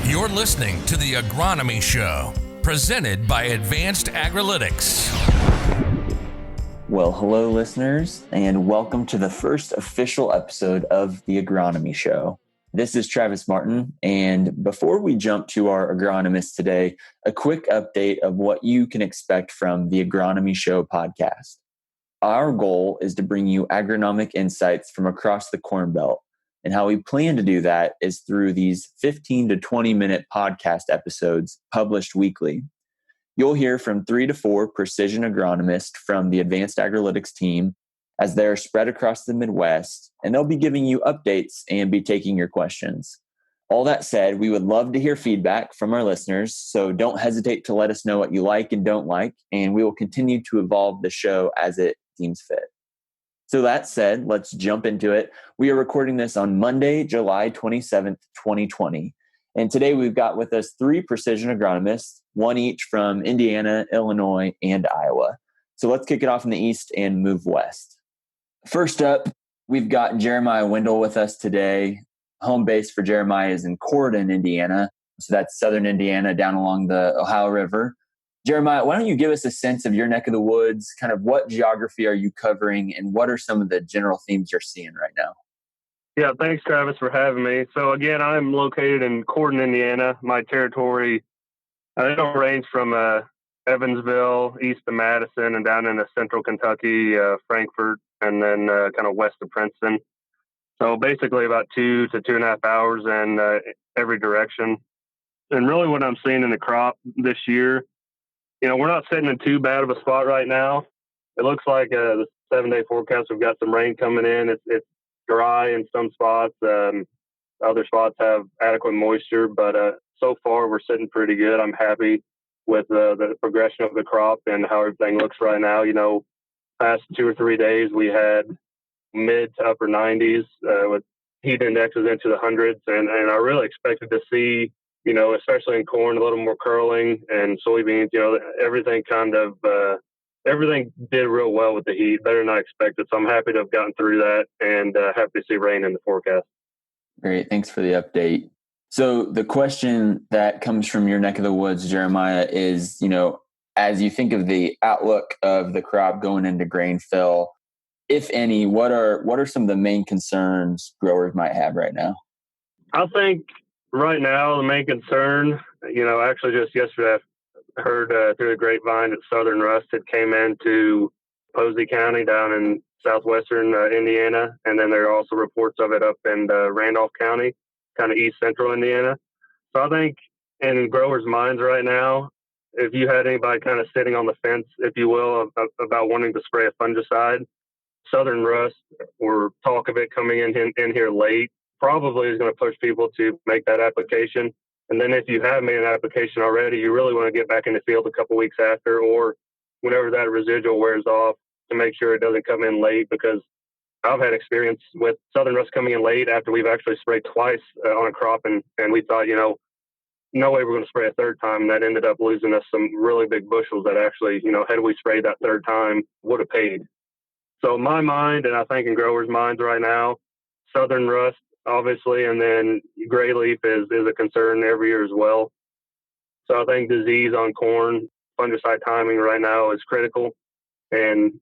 You're listening to the Agronomy Show, presented by Advanced Agrilytics. Well, hello, listeners, and welcome to the first official episode of the Agronomy Show. This is Travis Martin, and before we jump to our agronomists today, a quick update of what you can expect from the Agronomy Show podcast. Our goal is to bring you agronomic insights from across the Corn Belt. And how we plan to do that is through these 15 to 20-minute podcast episodes published weekly. You'll hear from 3 to 4 precision agronomists from the Advanced Agrilytics team as they're spread across the Midwest, and they'll be giving you updates and be taking your questions. All that said, we would love to hear feedback from our listeners, so don't hesitate to let us know what you like and don't like, and we will continue to evolve the show as it deems fit. So that said, let's jump into it. We are recording this on Monday, July 27th, 2020. And today we've got with us 3 precision agronomists, one each from Indiana, Illinois, and Iowa. So let's kick it off in the East and move west. First up, we've got Jeremiah Windell with us today. Home base for Jeremiah is in Corydon, Indiana. So that's southern Indiana down along the Ohio River. Jeremiah, why don't you give us a sense of your neck of the woods, kind of what geography are you covering, and what are some of the general themes you're seeing right now? Yeah, thanks, Travis, for having me. So again, I'm located in Corydon, Indiana. My territory, it'll range from Evansville, east of Madison, and down into central Kentucky, Frankfort, and then kind of west of Princeton. So basically about 2 to 2.5 hours in every direction. And really what I'm seeing in the crop this year, we're not sitting in too bad of a spot right now. It looks like the 7-day forecast, we've got some rain coming in. It's dry in some spots. Other spots have adequate moisture, but so far we're sitting pretty good. I'm happy with the progression of the crop and how everything looks right now. Past 2 or 3 days, we had mid to upper 90s with heat indexes into the hundreds. And I really expected to see, especially in corn, a little more curling, and soybeans, everything did real well with the heat, better than I expected. So I'm happy to have gotten through that and happy to see rain in the forecast. Great. Thanks for the update. So the question that comes from your neck of the woods, Jeremiah, is, as you think of the outlook of the crop going into grain fill, if any, what are some of the main concerns growers might have right now? I think right now the main concern, actually just yesterday I heard through the grapevine that Southern Rust had came into Posey County down in southwestern Indiana, and then there are also reports of it up in Randolph County, kind of east central Indiana. So I think in growers' minds right now, if you had anybody kind of sitting on the fence, if you will, about wanting to spray a fungicide, Southern Rust, or talk of it coming in here late, probably is going to push people to make that application. And then if you have made an application already, you really want to get back in the field a couple weeks after, or whenever that residual wears off, to make sure it doesn't come in late, because I've had experience with Southern Rust coming in late after we've actually sprayed twice on a crop, and we thought, no way we're going to spray a third time, and that ended up losing us some really big bushels that actually, had we sprayed that third time, would have paid. So in my mind, and I think in growers' minds right now, Southern Rust, obviously, and then gray leaf is a concern every year as well. So I think disease on corn, fungicide timing right now is critical. And,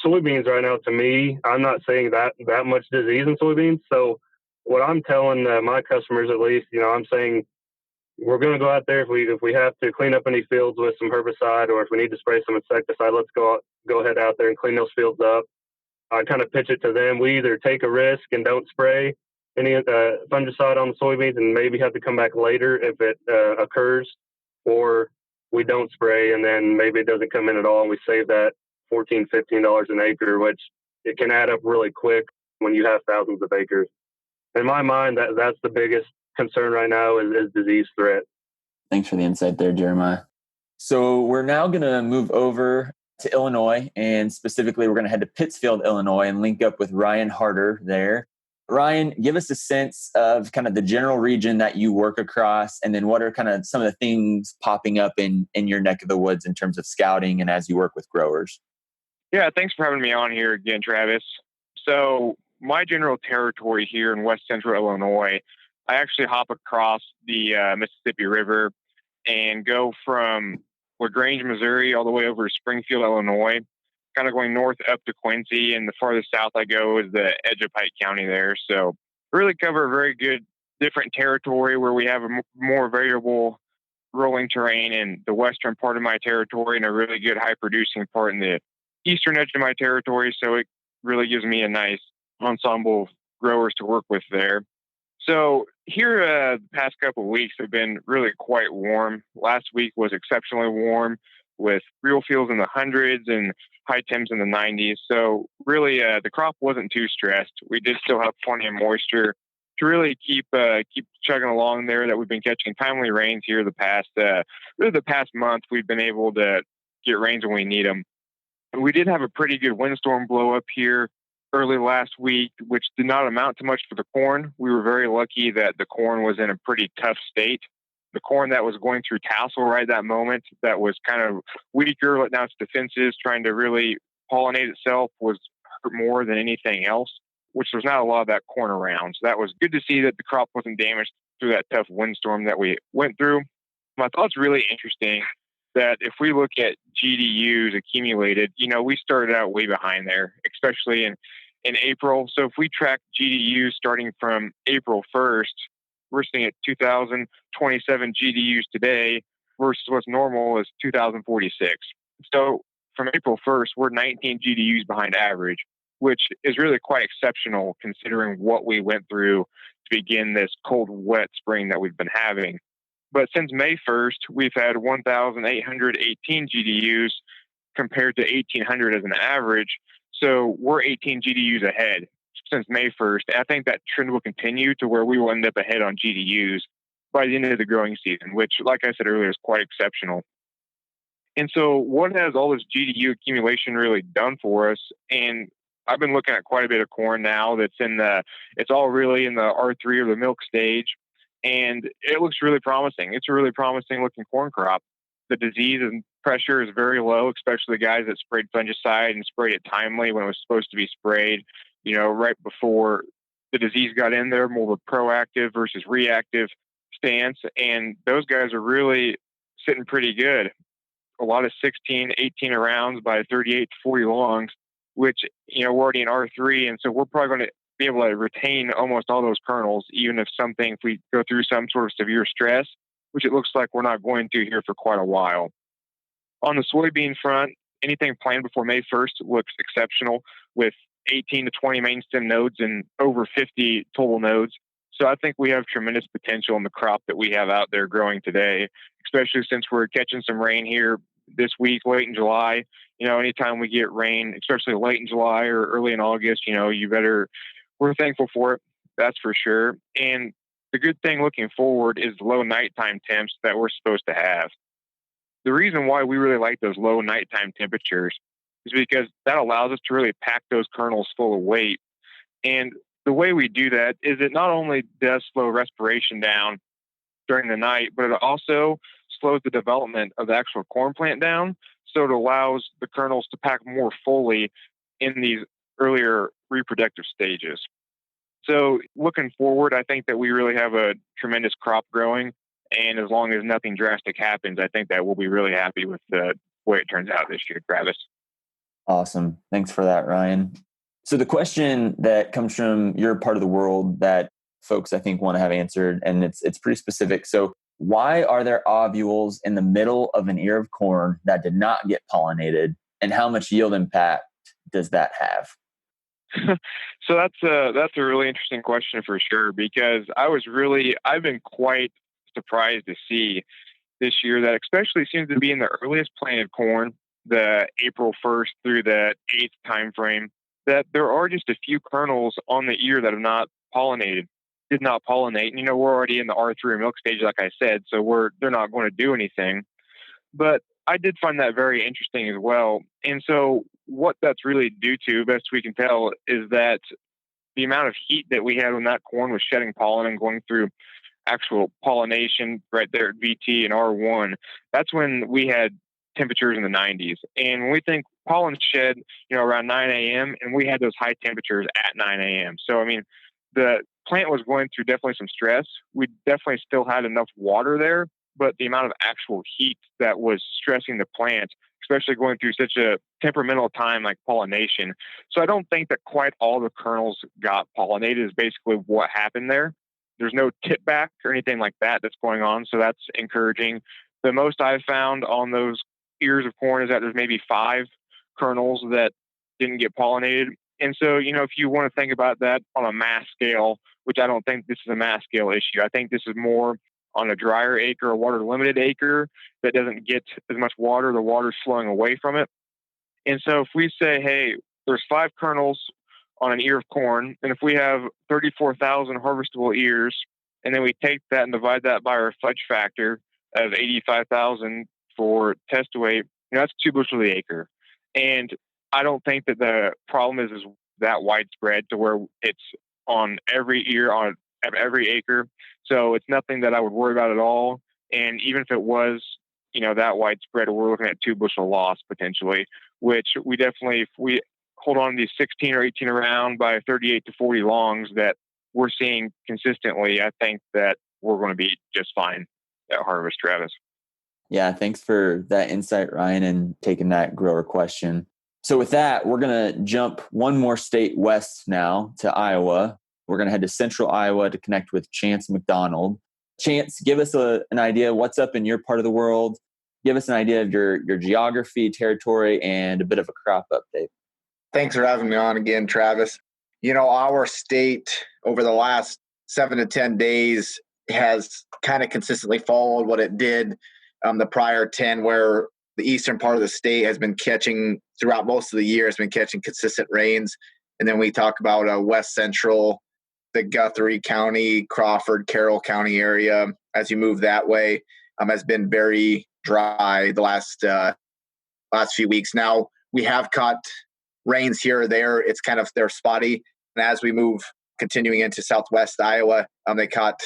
soybeans right now, to me, I'm not seeing that much disease in soybeans. So what I'm telling my customers, at least, I'm saying we're going to go out there if we have to clean up any fields with some herbicide, or if we need to spray some insecticide, let's go ahead out there and clean those fields up. I kind of pitch it to them. We either take a risk and don't spray any fungicide on the soybeans and maybe have to come back later if it occurs, or we don't spray and then maybe it doesn't come in at all, and we save that $14, $15 an acre, which it can add up really quick when you have thousands of acres. In my mind, that's the biggest concern right now is disease threat. Thanks for the insight there, Jeremiah. So we're now going to move over to Illinois, and specifically we're going to head to Pittsfield, Illinois, and link up with Ryan Harter there. Ryan, give us a sense of kind of the general region that you work across, and then what are kind of some of the things popping up in your neck of the woods in terms of scouting and as you work with growers. Yeah, thanks for having me on here again, Travis. So my general territory here in West Central Illinois, I actually hop across the Mississippi River and go from LaGrange, Missouri, all the way over to Springfield, Illinois, kind of going north up to Quincy. And the farthest south I go is the edge of Pike County there. So really cover a very good different territory where we have a more variable rolling terrain in the western part of my territory and a really good high producing part in the eastern edge of my territory. So it really gives me a nice ensemble of growers to work with there. So here, the past couple of weeks have been really quite warm. Last week was exceptionally warm with real feels in the hundreds and high temps in the 90s. So really, the crop wasn't too stressed. We did still have plenty of moisture to really keep chugging along there. That we've been catching timely rains here the past month. We've been able to get rains when we need them. We did have a pretty good windstorm blow up here early last week, which did not amount to much for the corn. We were very lucky that the corn was in a pretty tough state. The corn that was going through tassel right at that moment, that was kind of weaker, letting out its defenses, trying to really pollinate itself, was hurt more than anything else, which there's not a lot of that corn around. So that was good to see that the crop wasn't damaged through that tough windstorm that we went through. I thought it's really interesting that if we look at GDUs accumulated, we started out way behind there, especially in April. So if we track GDUs starting from April 1st, we're seeing at 2,027 GDUs today versus what's normal is 2,046. So from April 1st, we're 19 GDUs behind average, which is really quite exceptional considering what we went through to begin this cold, wet spring that we've been having. But since May 1st, we've had 1,818 GDUs compared to 1,800 as an average. So we're 18 GDUs ahead since May 1st. And I think that trend will continue to where we will end up ahead on GDUs by the end of the growing season, which, like I said earlier, is quite exceptional. And so what has all this GDU accumulation really done for us? And I've been looking at quite a bit of corn now it's all really in the R3 or the milk stage. And it looks really promising. It's a really promising looking corn crop. The disease and pressure is very low, especially the guys that sprayed fungicide and sprayed it timely when it was supposed to be sprayed, right before the disease got in there, more of a proactive versus reactive stance. And those guys are really sitting pretty good. A lot of 16, 18 rounds by 38 to 40 longs, which, we're already in R3. And so we're probably going to be able to retain almost all those kernels, even if we go through some sort of severe stress, which it looks like we're not going to here for quite a while. On the soybean front, anything planned before May 1st looks exceptional with 18 to 20 main stem nodes and over 50 total nodes. So I think we have tremendous potential in the crop that we have out there growing today, especially since we're catching some rain here this week, late in July. Anytime we get rain, especially late in July or early in August, we're thankful for it. That's for sure. And the good thing looking forward is low nighttime temps that we're supposed to have. The reason why we really like those low nighttime temperatures is because that allows us to really pack those kernels full of weight. And the way we do that is it not only does slow respiration down during the night, but it also slows the development of the actual corn plant down. So it allows the kernels to pack more fully in these earlier reproductive stages. So looking forward, I think that we really have a tremendous crop growing. And as long as nothing drastic happens, I think that we'll be really happy with the way it turns out this year, Travis. Awesome. Thanks for that, Ryan. So the question that comes from your part of the world that folks, I think, want to have answered, and it's pretty specific. So why are there ovules in the middle of an ear of corn that did not get pollinated? And how much yield impact does that have? So that's a really interesting question for sure, because I've been quite surprised to see this year that especially seems to be in the earliest planted corn, the April 1st through the 8th time frame, that there are just a few kernels on the ear that have not did not pollinate. And, we're already in the R3 milk stage, like I said, so they're not going to do anything. But I did find that very interesting as well. And so what that's really due to, best we can tell, is that the amount of heat that we had when that corn was shedding pollen and going through actual pollination right there at VT and R1, that's when we had temperatures in the 90s. And when we think pollen shed, around 9 a.m., and we had those high temperatures at 9 a.m. So, the plant was going through definitely some stress. We definitely still had enough water there, but the amount of actual heat that was stressing the plant, especially going through such a temperamental time like pollination. So I don't think that quite all the kernels got pollinated is basically what happened there. There's no tip back or anything like that that's going on. So that's encouraging. The most I've found on those ears of corn is that there's maybe 5 kernels that didn't get pollinated. And so, if you want to think about that on a mass scale, which I don't think this is a mass scale issue, I think this is more on a drier acre, a water limited acre that doesn't get as much water, the water's flowing away from it. And so if we say, hey, there's 5 kernels on an ear of corn, and if we have 34,000 harvestable ears, and then we take that and divide that by our fudge factor of 85,000 for test weight, that's 2 bushels the acre. And I don't think that the problem is that widespread to where it's on every ear on every acre. So it's nothing that I would worry about at all. And even if it was, that widespread, we're looking at 2 bushel loss potentially, which we definitely, if we hold on to these 16 or 18 around by 38 to 40 longs that we're seeing consistently, I think that we're going to be just fine at harvest, Travis. Yeah, thanks for that insight, Ryan, and taking that grower question. So with that, we're going to jump one more state west now to Iowa. We're going to head to central Iowa to connect with Chance McDonald. Chance, give us an idea what's up in your part of the world. Give us an idea of your geography, territory, and a bit of a crop update. Thanks for having me on again, Travis. Our state over the last 7 to 10 days has kind of consistently followed what it did the prior 10, where the eastern part of the state has been catching throughout most of the year, has been catching consistent rains. And then we talk about west central, the Guthrie County, Crawford, Carroll County area. As you move that way, has been very dry the last few weeks. Now we have caught rains here or there. It's kind of they're spotty. And as we move continuing into southwest Iowa, they caught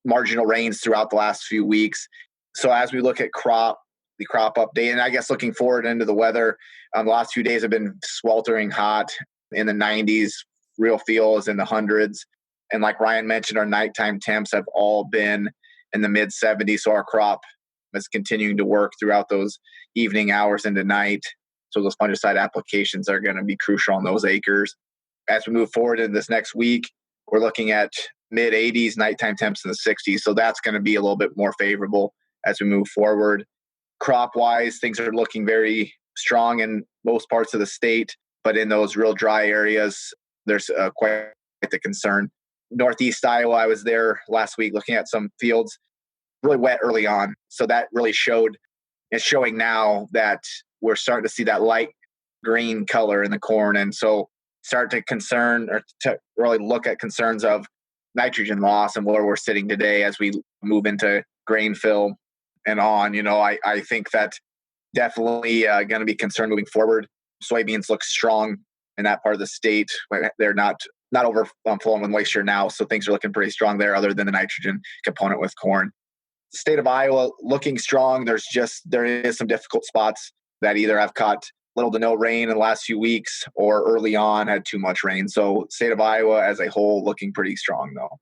marginal rains throughout the last few weeks. So as we look at the crop update, and I guess looking forward into the weather, the last few days have been sweltering hot in the 90s, real feels in the hundreds. And like Ryan mentioned, our nighttime temps have all been in the mid 70s. So our crop is continuing to work throughout those evening hours into night. So those fungicide applications are going to be crucial on those acres. As we move forward in this next week, we're looking at mid 80s, nighttime temps in the 60s. So that's going to be a little bit more favorable as we move forward. Crop-wise, things are looking very strong in most parts of the state, but in those real dry areas, there's quite the concern. Northeast Iowa, I was there last week looking at some fields, really wet early on. So that really it's showing now that we're starting to see that light green color in the corn. And so start to really look at concerns of nitrogen loss and where we're sitting today as we move into grain fill and on. I think that definitely going to be concerned moving forward. Soybeans look strong in that part of the state. They're not overflowing with moisture now, so things are looking pretty strong there other than the nitrogen component with corn. The state of Iowa looking strong. There is some difficult spots that either have caught little to no rain in the last few weeks or early on had too much rain. So state of Iowa as a whole looking pretty strong though.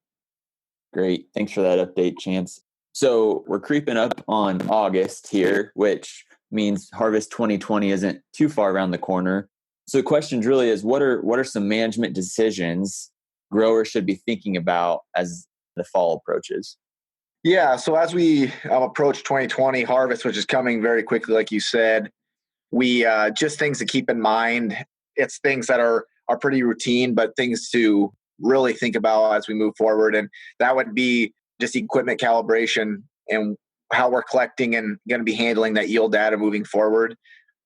Great. Thanks for that update, Chance. So we're creeping up on August here, which means harvest 2020 isn't too far around the corner. So the question really is, what are some management decisions growers should be thinking about as the fall approaches? Yeah, so as we approach 2020 harvest, which is coming very quickly, like you said, we just things to keep in mind. It's things that are pretty routine, but things to really think about as we move forward. And that would be just equipment calibration and how we're collecting and going to be handling that yield data moving forward.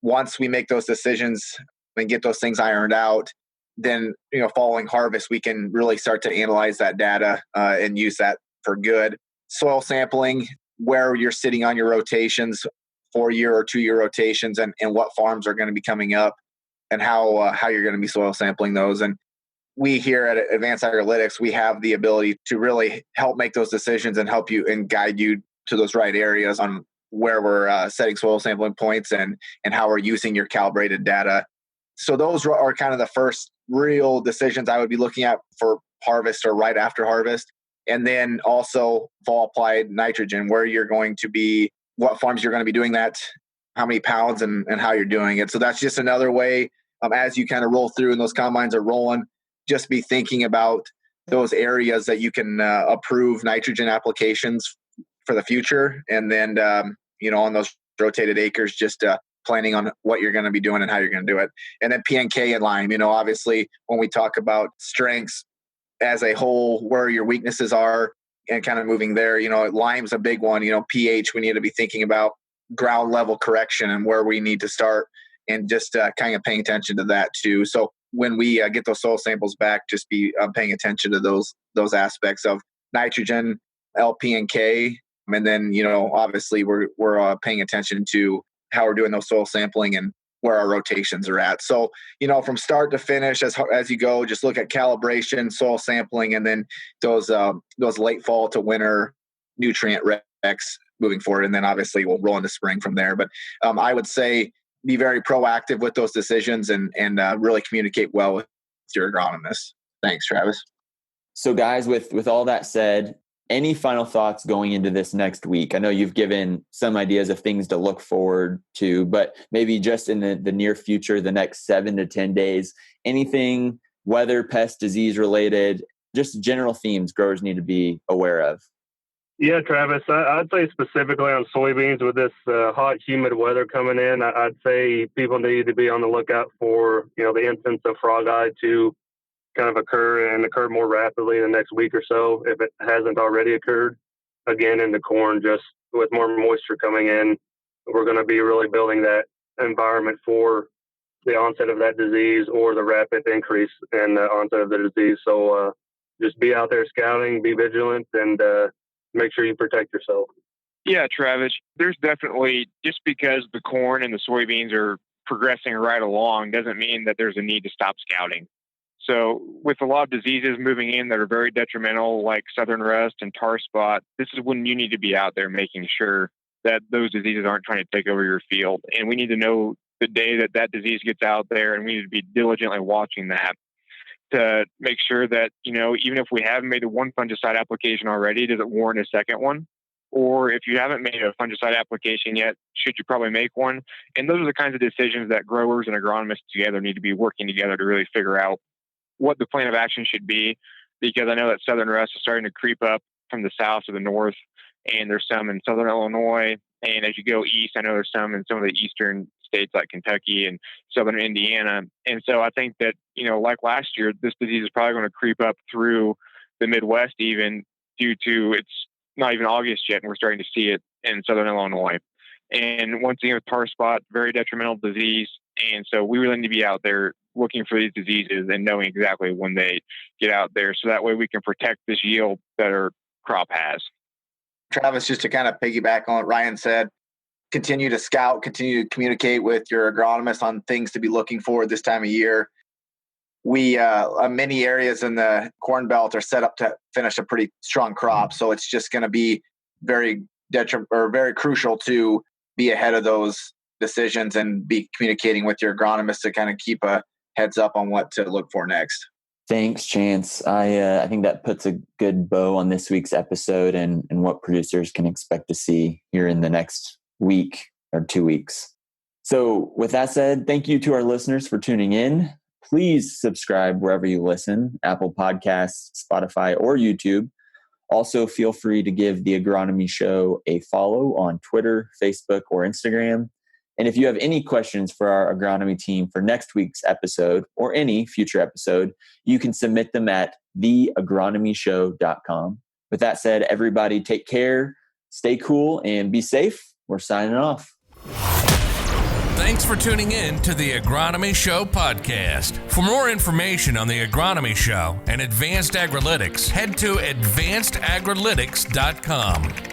Once we make those decisions and get those things ironed out, then following harvest, we can really start to analyze that data and use that for good. Soil sampling, where you're sitting on your rotations, 4-year or 2-year rotations, and what farms are going to be coming up, and how you're going to be soil sampling those. And we here at Advanced Agrilytics, we have the ability to really help make those decisions and help you and guide you to those right areas on where we're setting soil sampling points and how we're using your calibrated data. So those are kind of the first real decisions I would be looking at for harvest or right after harvest. And then also fall applied nitrogen, where you're going to be, what farms you're going to be doing that, how many pounds and how you're doing it. So that's just another way, as you kind of roll through and those combines are rolling, just be thinking about those areas that you can approve nitrogen applications for the future. And then, on those rotated acres, just planning on what you're going to be doing and how you're going to do it. And then P&K and lime, obviously when we talk about strengths as a whole, where your weaknesses are and kind of moving there, lime's a big one. pH, we need to be thinking about ground level correction and where we need to start, and just kind of paying attention to that too. So when we get those soil samples back, just be paying attention to those aspects of nitrogen, LP and K. And then, obviously we're paying attention to how we're doing those soil sampling and where our rotations are at. So, from start to finish, as you go, just look at calibration, soil sampling, and then those late fall to winter nutrient recs moving forward. And then obviously we'll roll into spring from there. But I would say be very proactive with those decisions and really communicate well with your agronomist. Thanks, Travis. So guys, with all that said, any final thoughts going into this next week? I know you've given some ideas of things to look forward to, but maybe just in the near future, the next 7 to 10 days, anything weather, pest, disease related, just general themes growers need to be aware of. Yeah, Travis, I'd say specifically on soybeans with this hot, humid weather coming in, I'd say people need to be on the lookout for, the instance of frog eye to kind of occur more rapidly in the next week or so, if it hasn't already occurred. Again, in the corn, just with more moisture coming in, we're going to be really building that environment for the onset of that disease or the rapid increase in the onset of the disease. So just be out there scouting, be vigilant, and make sure you protect yourself. Yeah, Travis, there's definitely, just because the corn and the soybeans are progressing right along doesn't mean that there's a need to stop scouting. So with a lot of diseases moving in that are very detrimental, like southern rust and tar spot, this is when you need to be out there making sure that those diseases aren't trying to take over your field. And we need to know the day that disease gets out there, and we need to be diligently watching that to make sure that, even if we haven't made the one fungicide application already, does it warrant a second one? Or if you haven't made a fungicide application yet, should you probably make one? And those are the kinds of decisions that growers and agronomists together need to be working together to really figure out what the plan of action should be, because I know that southern rust is starting to creep up from the south to the north, and there's some in southern Illinois. And as you go east, I know there's some in some of the eastern states like Kentucky and southern Indiana. And so I think that, like last year, this disease is probably going to creep up through the Midwest, even due to it's not even August yet, and we're starting to see it in southern Illinois. And once again, with tar spot, very detrimental disease. And so we really need to be out there looking for these diseases and knowing exactly when they get out there, so that way we can protect this yield that our crop has. Travis, just to kind of piggyback on what Ryan said, continue to scout, continue to communicate with your agronomist on things to be looking for this time of year. We, many areas in the Corn Belt are set up to finish a pretty strong crop. So it's just going to be very crucial to be ahead of those decisions and be communicating with your agronomist to kind of keep a heads up on what to look for next. Thanks, Chance. I think that puts a good bow on this week's episode and what producers can expect to see here in the next week or 2 weeks. So with that said, thank you to our listeners for tuning in. Please subscribe wherever you listen, Apple Podcasts, Spotify, or YouTube. Also, feel free to give the Agronomy Show a follow on Twitter, Facebook, or Instagram. And if you have any questions for our agronomy team for next week's episode or any future episode, you can submit them at theagronomyshow.com. With that said, everybody take care, stay cool, and be safe. We're signing off. Thanks for tuning in to the Agronomy Show podcast. For more information on the Agronomy Show and Advanced Agrilytics, head to advancedagrilytics.com.